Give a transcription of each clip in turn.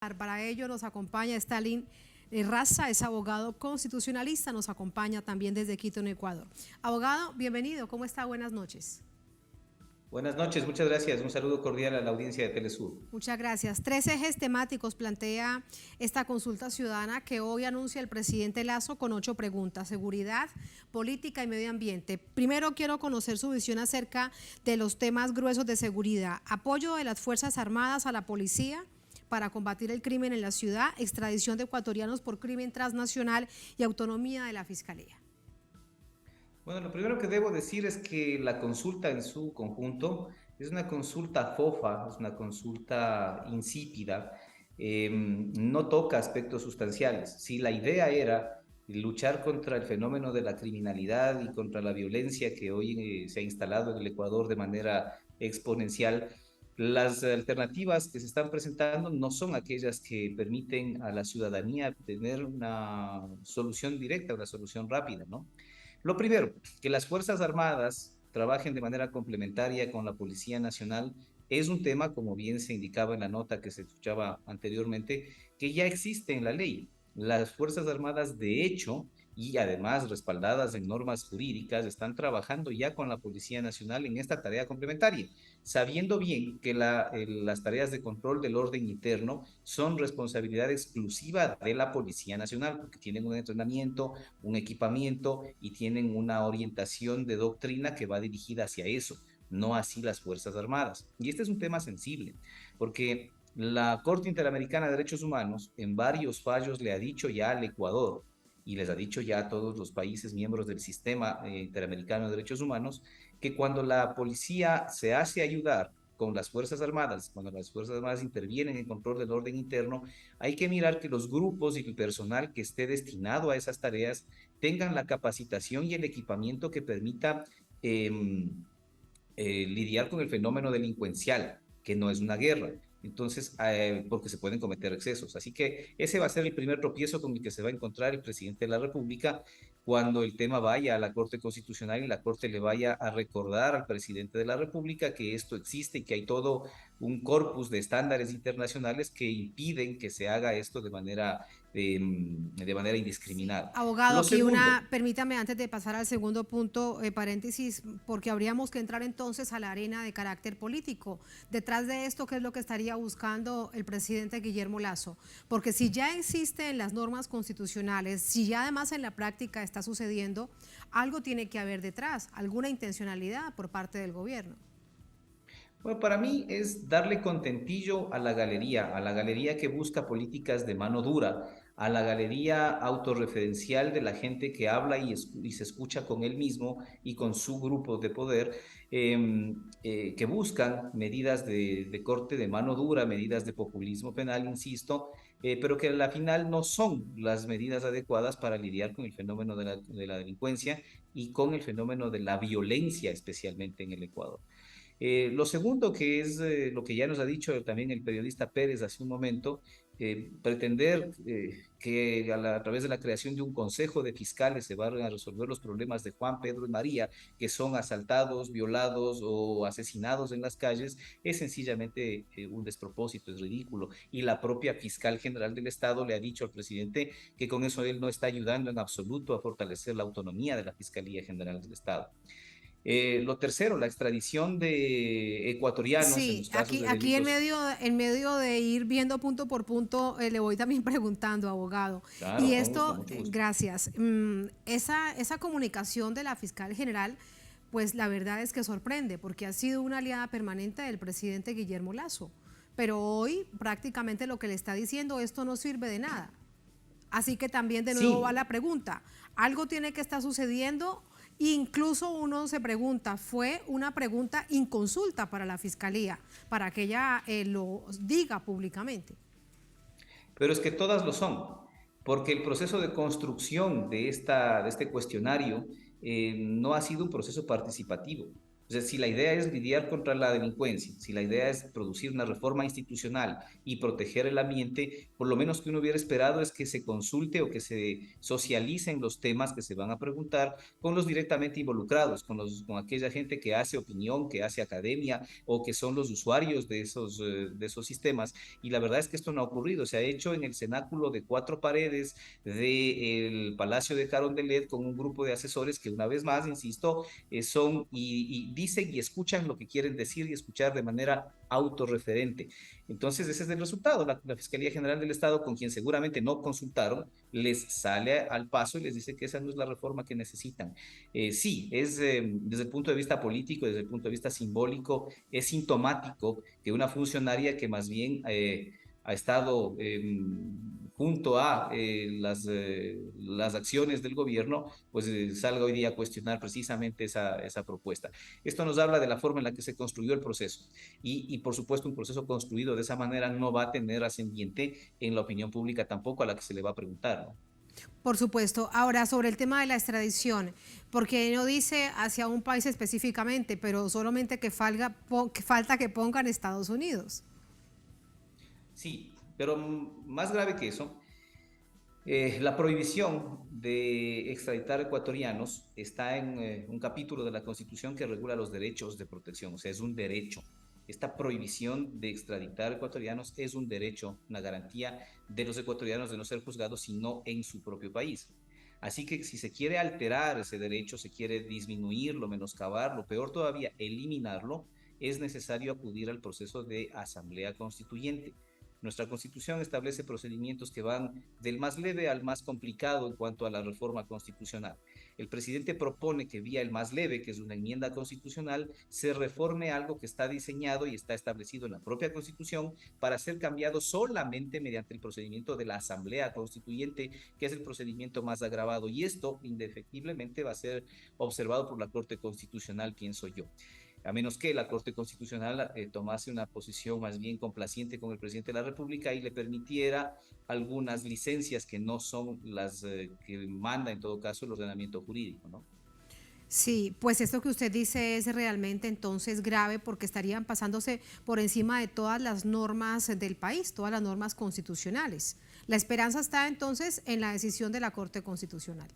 Para ello nos acompaña Stalin Raza, es abogado constitucionalista, nos acompaña también desde Quito, en Ecuador. Abogado, bienvenido, ¿cómo está? Buenas noches. Buenas noches, muchas gracias. Un saludo cordial a la audiencia de Telesur. Muchas gracias. 3 ejes temáticos plantea esta consulta ciudadana que hoy anuncia el presidente Lasso con 8 preguntas: seguridad, política y medio ambiente. Primero quiero conocer su visión acerca de los temas gruesos de seguridad: apoyo de las Fuerzas Armadas a la policía para combatir el crimen en la ciudad, extradición de ecuatorianos por crimen transnacional y autonomía de la Fiscalía. Bueno, lo primero que debo decir es que la consulta en su conjunto es una consulta fofa, es una consulta insípida, no toca aspectos sustanciales. Si la idea era luchar contra el fenómeno de la criminalidad y contra la violencia que hoy se ha instalado en el Ecuador de manera exponencial, las alternativas que se están presentando no son aquellas que permiten a la ciudadanía tener una solución directa, una solución rápida, ¿no? Lo primero, que las Fuerzas Armadas trabajen de manera complementaria con la Policía Nacional es un tema, como bien se indicaba en la nota que se escuchaba anteriormente, que ya existe en la ley. Las Fuerzas Armadas, de hecho, y además respaldadas en normas jurídicas, están trabajando ya con la Policía Nacional en esta tarea complementaria, sabiendo bien que las tareas de control del orden interno son responsabilidad exclusiva de la Policía Nacional, porque tienen un entrenamiento, un equipamiento y tienen una orientación de doctrina que va dirigida hacia eso, no así las Fuerzas Armadas. Y este es un tema sensible, porque la Corte Interamericana de Derechos Humanos en varios fallos le ha dicho ya al Ecuador y les ha dicho ya a todos los países miembros del sistema interamericano de derechos humanos que cuando la policía se hace ayudar con las Fuerzas Armadas, cuando las Fuerzas Armadas intervienen en control del orden interno, hay que mirar que los grupos y el personal que esté destinado a esas tareas tengan la capacitación y el equipamiento que permita lidiar con el fenómeno delincuencial, que no es una guerra. Entonces, porque se pueden cometer excesos. Así que ese va a ser el primer tropiezo con el que se va a encontrar el presidente de la República cuando el tema vaya a la Corte Constitucional y la Corte le vaya a recordar al presidente de la República que esto existe y que hay todo un corpus de estándares internacionales que impiden que se haga esto de manera Sí. indiscriminada. Abogado, Lo aquí segundo, permítame antes de pasar al segundo punto, paréntesis, porque habríamos que entrar entonces a la arena de carácter político. Detrás de esto, ¿qué es lo que estaría buscando el presidente Guillermo Lasso? Porque si ya existe en las normas constitucionales, si ya además en la práctica está sucediendo, algo tiene que haber detrás, alguna intencionalidad por parte del gobierno. bueno, para mí es darle contentillo a la galería que busca políticas de mano dura, a la galería autorreferencial de la gente que habla y se escucha con él mismo y con su grupo de poder, que buscan medidas de corte de mano dura, medidas de populismo penal, insisto, pero que a la final no son las medidas adecuadas para lidiar con el fenómeno de la delincuencia y con el fenómeno de la violencia, especialmente en el Ecuador. Lo segundo, que es lo que ya nos ha dicho también el periodista Pérez hace un momento, pretender que a través de la creación de un consejo de fiscales se van a resolver los problemas de Juan, Pedro y María, que son asaltados, violados o asesinados en las calles, es sencillamente un despropósito, es ridículo. Y la propia fiscal general del Estado le ha dicho al presidente que con eso él no está ayudando en absoluto a fortalecer la autonomía de la Fiscalía General del Estado. Lo tercero, la extradición de ecuatorianos en Sí, los casos de aquí delitos. en medio de ir viendo punto por punto, le voy también preguntando, abogado. Y Claro, con esto, mucho gusto. gracias, esa comunicación de la fiscal general, pues la verdad es que sorprende, porque ha sido una aliada permanente del presidente Guillermo Lasso. Pero hoy prácticamente lo que le está diciendo, esto no sirve de nada. Así que también de nuevo va Sí, la pregunta, algo tiene que estar sucediendo. Incluso uno se pregunta, fue una pregunta inconsulta para la fiscalía, para que ella lo diga públicamente. pero es que todas lo son, porque el proceso de construcción de este cuestionario no ha sido un proceso participativo. O sea, si la idea es lidiar contra la delincuencia, si la idea es producir una reforma institucional y proteger el ambiente, por lo menos que uno hubiera esperado es que se consulte o que se socialicen los temas que se van a preguntar con los directamente involucrados, con aquella gente que hace opinión, que hace academia o que son los usuarios de esos sistemas. Y la verdad es que esto no ha ocurrido. Se ha hecho en el cenáculo de cuatro paredes del Palacio de Carondelet con un grupo de asesores que, una vez más, insisto, son y dicen y escuchan lo que quieren decir y escuchar de manera autorreferente. Entonces, ese es el resultado. La Fiscalía General del Estado, con quien seguramente no consultaron, les sale al paso y les dice que esa no es la reforma que necesitan. Sí, desde el punto de vista político, desde el punto de vista simbólico, es sintomático que una funcionaria que más bien ha estado junto a las acciones del gobierno, pues salga hoy día a cuestionar precisamente esa propuesta. Esto nos habla de la forma en la que se construyó el proceso y por supuesto un proceso construido de esa manera no va a tener ascendiente en la opinión pública tampoco a la que se le va a preguntar, ¿no? Por supuesto. Ahora, sobre el tema de la extradición, porque no dice hacia un país específicamente, pero solamente que falta que pongan Estados Unidos. Sí, pero más grave que eso, la prohibición de extraditar ecuatorianos está en un capítulo de la Constitución que regula los derechos de protección, o sea, es un derecho. Esta prohibición de extraditar ecuatorianos es un derecho, una garantía de los ecuatorianos de no ser juzgados sino en su propio país. Así que si se quiere alterar ese derecho, se quiere disminuirlo, menoscabarlo, peor todavía, eliminarlo, es necesario acudir al proceso de asamblea constituyente. Nuestra Constitución establece procedimientos que van del más leve al más complicado en cuanto a la reforma constitucional. El presidente propone que vía el más leve, que es una enmienda constitucional, se reforme algo que está diseñado y está establecido en la propia Constitución para ser cambiado solamente mediante el procedimiento de la Asamblea Constituyente, que es el procedimiento más agravado. Y esto, indefectiblemente, va a ser observado por la Corte Constitucional, pienso yo, a menos que la Corte Constitucional tomase una posición más bien complaciente con el presidente de la República y le permitiera algunas licencias que no son las que manda en todo caso el ordenamiento jurídico, ¿no? Sí, pues esto que usted dice es realmente entonces grave porque estarían pasándose por encima de todas las normas del país, todas las normas constitucionales. La esperanza está entonces en la decisión de la Corte Constitucional.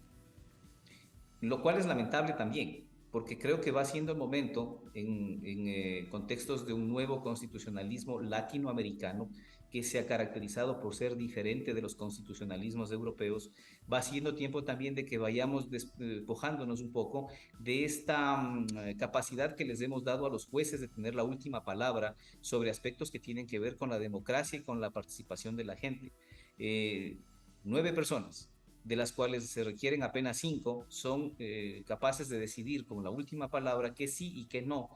Lo cual es lamentable también, porque creo que va siendo el momento en contextos de un nuevo constitucionalismo latinoamericano que se ha caracterizado por ser diferente de los constitucionalismos europeos. Va siendo tiempo también de que vayamos despojándonos un poco de esta capacidad que les hemos dado a los jueces de tener la última palabra sobre aspectos que tienen que ver con la democracia y con la participación de la gente. 9 personas, de las cuales se requieren apenas 5, son capaces de decidir con la última palabra que sí y que no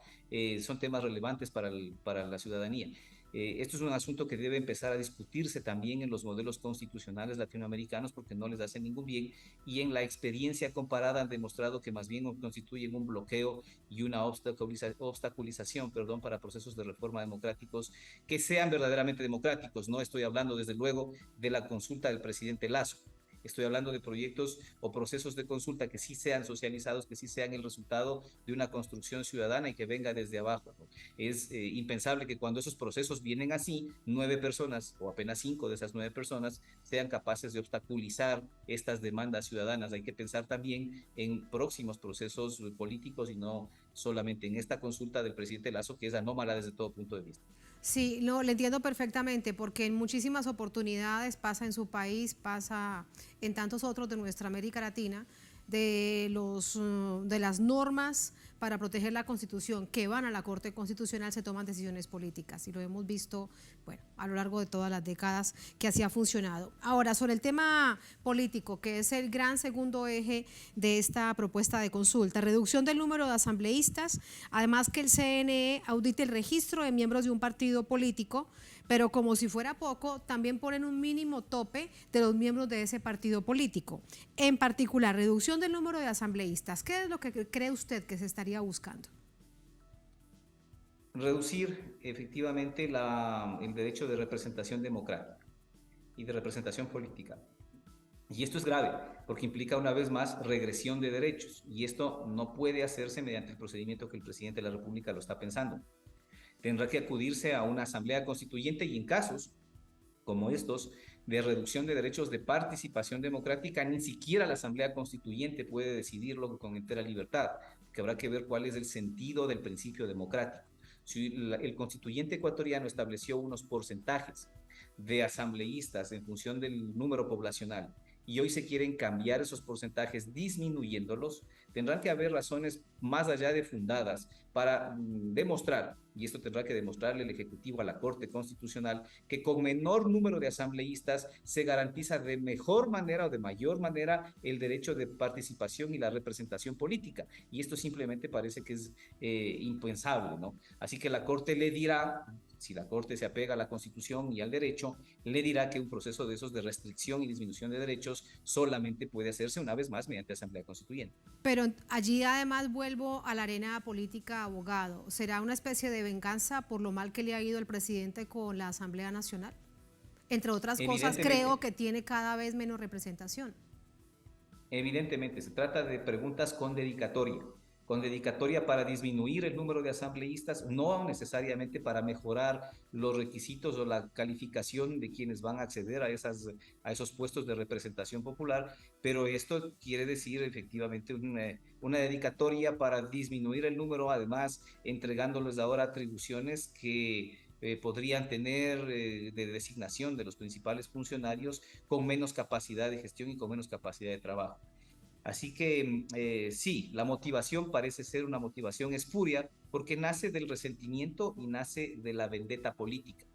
son temas relevantes para la ciudadanía. Esto es un asunto que debe empezar a discutirse también en los modelos constitucionales latinoamericanos porque no les hace ningún bien y en la experiencia comparada han demostrado que más bien constituyen un bloqueo y una obstaculización, perdón, para procesos de reforma democráticos que sean verdaderamente democráticos. No estoy hablando desde luego de la consulta del presidente Lazo. Estoy hablando de proyectos o procesos de consulta que sí sean socializados, que sí sean el resultado de una construcción ciudadana y que venga desde abajo, ¿no? Es impensable que cuando esos procesos vienen así, 9 personas o apenas 5 de esas 9 personas sean capaces de obstaculizar estas demandas ciudadanas. Hay que pensar también en próximos procesos políticos y no solamente en esta consulta del presidente Lazo, que es anómala desde todo punto de vista. Sí, no, le entiendo perfectamente, porque en muchísimas oportunidades pasa en su país, pasa en tantos otros de nuestra América Latina, de las normas para proteger la Constitución que van a la Corte Constitucional se toman decisiones políticas y lo hemos visto, bueno, a lo largo de todas las décadas que así ha funcionado. Ahora, sobre el tema político, que es el gran segundo eje de esta propuesta de consulta, reducción del número de asambleístas, además que el CNE audite el registro de miembros de un partido político, pero como si fuera poco, también ponen un mínimo tope de los miembros de ese partido político. En particular, reducción del número de asambleístas. ¿Qué es lo que cree usted que se estaría buscando? Reducir efectivamente el derecho de representación democrática y de representación política. Y esto es grave, porque implica una vez más regresión de derechos, y esto no puede hacerse mediante el procedimiento que el presidente de la República lo está pensando. Tendrá que acudirse a una asamblea constituyente y en casos como estos de reducción de derechos de participación democrática, ni siquiera la Asamblea Constituyente puede decidirlo con entera libertad, que habrá que ver cuál es el sentido del principio democrático. Si el constituyente ecuatoriano estableció unos porcentajes de asambleístas en función del número poblacional y hoy se quieren cambiar esos porcentajes disminuyéndolos, tendrán que haber razones más allá de fundadas para demostrar, y esto tendrá que demostrarle el Ejecutivo a la Corte Constitucional, que con menor número de asambleístas se garantiza de mejor manera o de mayor manera el derecho de participación y la representación política. Y esto simplemente parece que es impensable, ¿no? Así que la Corte le dirá, si la Corte se apega a la Constitución y al derecho, le dirá que un proceso de esos de restricción y disminución de derechos solamente puede hacerse una vez más mediante Asamblea Constituyente. Pero allí además vuelvo a la arena política, abogado. ¿Será una especie de venganza por lo mal que le ha ido el presidente con la Asamblea Nacional? Entre otras cosas, creo que tiene cada vez menos representación. Evidentemente, se trata de preguntas con dedicatoria para disminuir el número de asambleístas, no necesariamente para mejorar los requisitos o la calificación de quienes van a acceder a esos puestos de representación popular, pero esto quiere decir efectivamente una dedicatoria para disminuir el número, además entregándoles ahora atribuciones que podrían tener de designación de los principales funcionarios con menos capacidad de gestión y con menos capacidad de trabajo. Así que sí, la motivación parece ser una motivación espuria porque nace del resentimiento y nace de la vendetta política.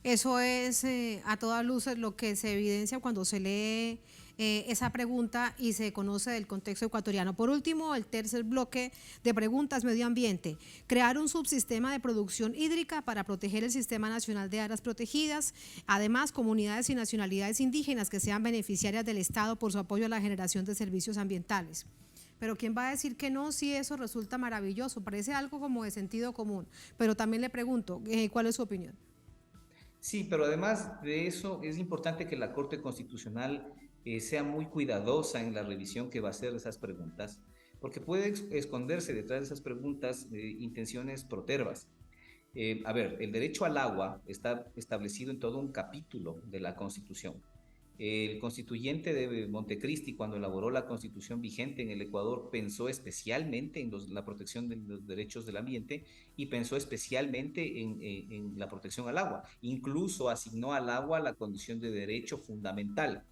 Eso es a todas luces lo que se evidencia cuando se lee esa pregunta y se conoce del contexto ecuatoriano. Por último, el tercer bloque de preguntas, medio ambiente. Crear un subsistema de producción hídrica para proteger el Sistema Nacional de Áreas Protegidas. Además, comunidades y nacionalidades indígenas que sean beneficiarias del Estado por su apoyo a la generación de servicios ambientales. Pero ¿quién va a decir que no si eso resulta maravilloso? Parece algo como de sentido común. Pero también le pregunto, ¿cuál es su opinión? Sí, pero además de eso es importante que la Corte Constitucional sea muy cuidadosa en la revisión que va a hacer de esas preguntas, porque puede esconderse detrás de esas preguntas intenciones protervas. A ver, el derecho al agua está establecido en todo un capítulo de la Constitución. El constituyente de Montecristi, cuando elaboró la constitución vigente en el Ecuador, pensó especialmente en la protección de los derechos del ambiente y pensó especialmente en la protección al agua. Incluso asignó al agua la condición de derecho fundamental.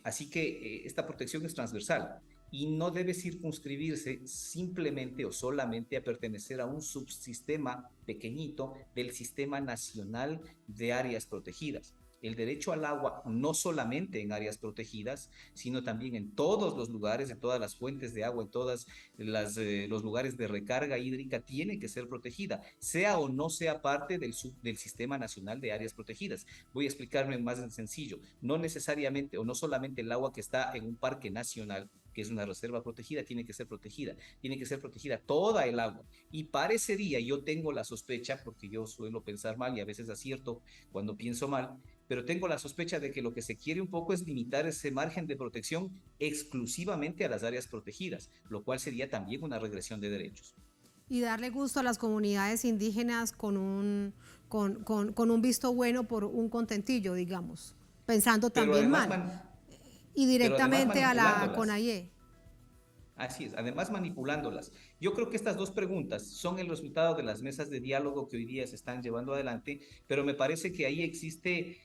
Así que esta protección es transversal y no debe circunscribirse simplemente o solamente a pertenecer a un subsistema pequeñito del Sistema Nacional de Áreas Protegidas. El derecho al agua no solamente en áreas protegidas, sino también en todos los lugares, en todas las fuentes de agua, en todos los lugares de recarga hídrica, tiene que ser protegida, sea o no sea parte del Sistema Nacional de Áreas Protegidas. Voy a explicarme más en sencillo. No necesariamente o no solamente el agua que está en un parque nacional, que es una reserva protegida, tiene que ser protegida toda el agua. Y parecería, yo tengo la sospecha, porque yo suelo pensar mal y a veces acierto cuando pienso mal, pero tengo la sospecha de que lo que se quiere un poco es limitar ese margen de protección exclusivamente a las áreas protegidas, lo cual sería también una regresión de derechos. Y darle gusto a las comunidades indígenas con un visto bueno por un contentillo, digamos, pensando Pero también además, mal. Y directamente a la manipulándolas. CONAIE. Así es, además manipulándolas. Yo creo que estas dos preguntas son el resultado de las mesas de diálogo que hoy día se están llevando adelante, pero me parece que ahí existe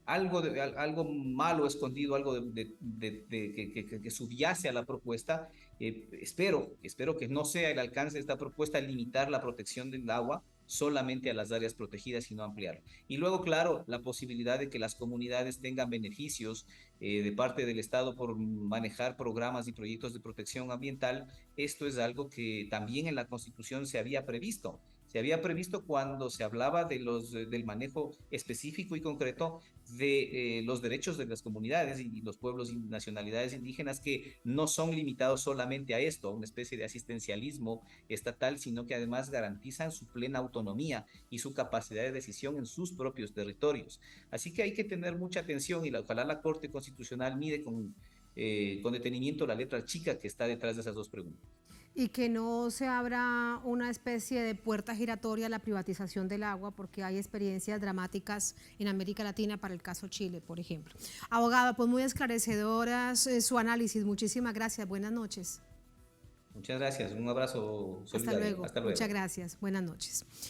algo malo escondido, algo que subyace a la propuesta. Espero que no sea el alcance de esta propuesta limitar la protección del agua solamente a las áreas protegidas y no ampliar. Y luego, claro, la posibilidad de que las comunidades tengan beneficios de parte del Estado por manejar programas y proyectos de protección ambiental. Esto es algo que también en la Constitución se había previsto. Se había previsto cuando se hablaba de del manejo específico y concreto de los derechos de las comunidades y los pueblos y nacionalidades indígenas, que no son limitados solamente a esto, a una especie de asistencialismo estatal, sino que además garantizan su plena autonomía y su capacidad de decisión en sus propios territorios. Así que hay que tener mucha atención y ojalá la Corte Constitucional mire con detenimiento la letra chica que está detrás de esas dos preguntas. Y que no se abra una especie de puerta giratoria a la privatización del agua, porque hay experiencias dramáticas en América Latina para el caso Chile, por ejemplo. Abogado, pues muy esclarecedoras su análisis. Muchísimas gracias. Buenas noches. Muchas gracias. Un abrazo Hasta solidario. luego. Hasta Muchas luego. gracias. Buenas noches.